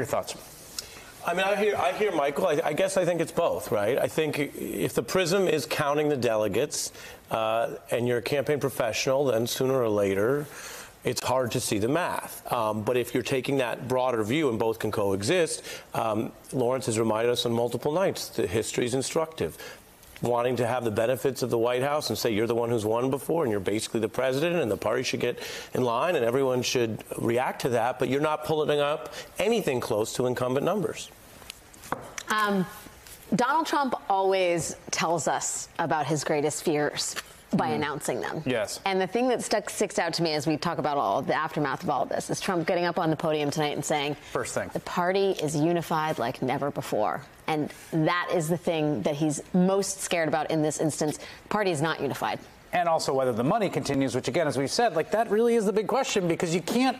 Your thoughts? I mean, I hear Michael. I guess I think it's both, right? I think if the prism is counting the delegates and you're a campaign professional, then sooner or later it's hard to see the math. But if you're taking that broader view and both can coexist, Lawrence has reminded us on multiple nights that history is instructive. Wanting to have the benefits of the White House and say you're the one who's won before and you're basically the president and the party should get in line and everyone should react to that, but you're not pulling up anything close to incumbent numbers. Donald Trump always tells us about his greatest fears by announcing them. Yes. And the thing that sticks out to me as we talk about all of the aftermath of all of this is Trump getting up on the podium tonight and saying, first thing, the party is unified like never before. And that is the thing that he's most scared about in this instance. The party is not unified. And also whether the money continues, which again, as we've said, like that really is the big question because you can't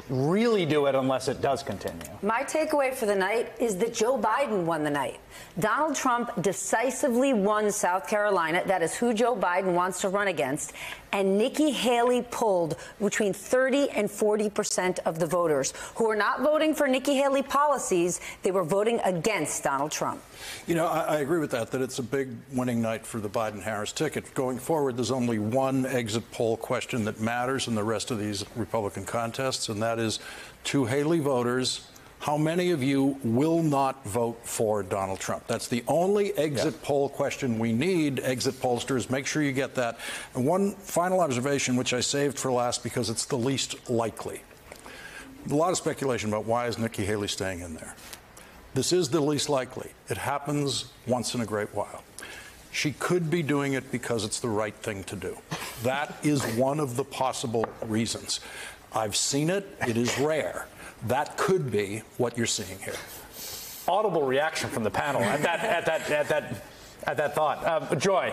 really do it unless it does continue. My takeaway for the night is that Joe Biden won the night. Donald Trump decisively won South Carolina. That is who Joe Biden wants to run against. And Nikki Haley pulled between 30 and 40% of the voters who are not voting for Nikki Haley policies. They were voting against Donald Trump. You know, I agree with that it's a big winning night for the Biden-Harris ticket. Going forward, there's only one exit poll question that matters in the rest of these Republican contests, and that is to Haley voters, how many of you will not vote for Donald Trump? That's the only exit poll question we need. Exit pollsters, make sure you get that. And one final observation, which I saved for last because it's the least likely. A lot of speculation about why is Nikki Haley staying in there. This is the least likely. It happens once in a great while. She could be doing it because it's the right thing to do. That is one of the possible reasons. I've seen it. It is rare. That could be what you're seeing here. Audible reaction from the panel at that thought. Joy.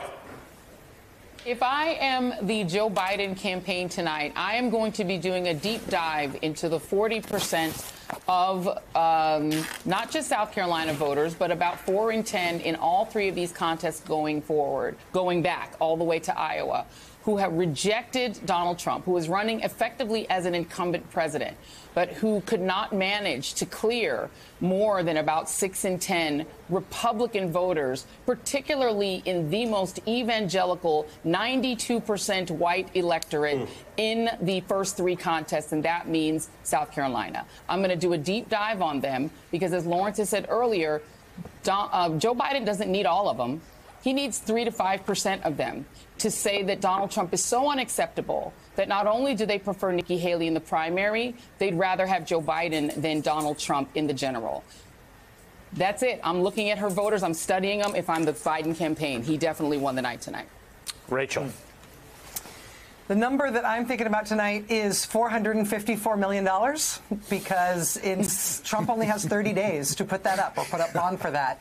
If I am the Joe Biden campaign tonight, I am going to be doing a deep dive into the 40% of not just South Carolina voters, but about 4 in 10 in all three of these contests going forward, going back all the way to Iowa, who have rejected Donald Trump, who is running effectively as an incumbent president, but who could not manage to clear more than about 6 in 10 Republican voters, particularly in the most evangelical 92% white electorate in the first three contests, and that means South Carolina. I'm going to do a deep dive on them because, as Lawrence has said earlier, Joe Biden doesn't need all of them. He needs 3 to 5% of them to say that Donald Trump is so unacceptable that not only do they prefer Nikki Haley in the primary, they'd rather have Joe Biden than Donald Trump in the general. That's it. I'm looking at her voters. I'm studying them. If I'm the Biden campaign, he definitely won the night tonight. Rachel. The number that I'm thinking about tonight is $454 million because Trump only has 30 days to put that up or put up bond for that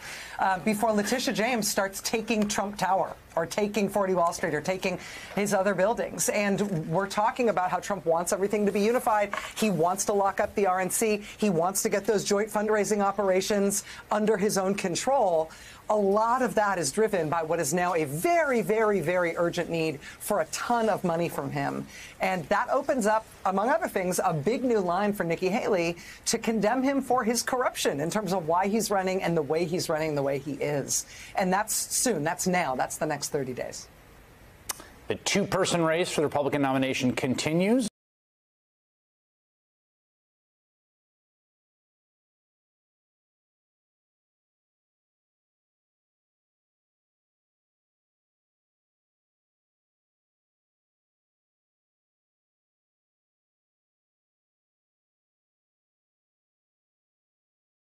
before Letitia James starts taking Trump Tower or taking 40 Wall Street or taking his other buildings. And we're talking about how Trump wants everything to be unified. He wants to lock up the RNC. He wants to get those joint fundraising operations under his own control. A lot of that is driven by what is now a very, very, very urgent need for a ton of money from him. And that opens up, among other things, a big new line for Nikki Haley to condemn him for his corruption in terms of why he's running and the way he's running the way he is. And that's soon. That's now. That's the next 30 days. The two-person race for the Republican nomination continues.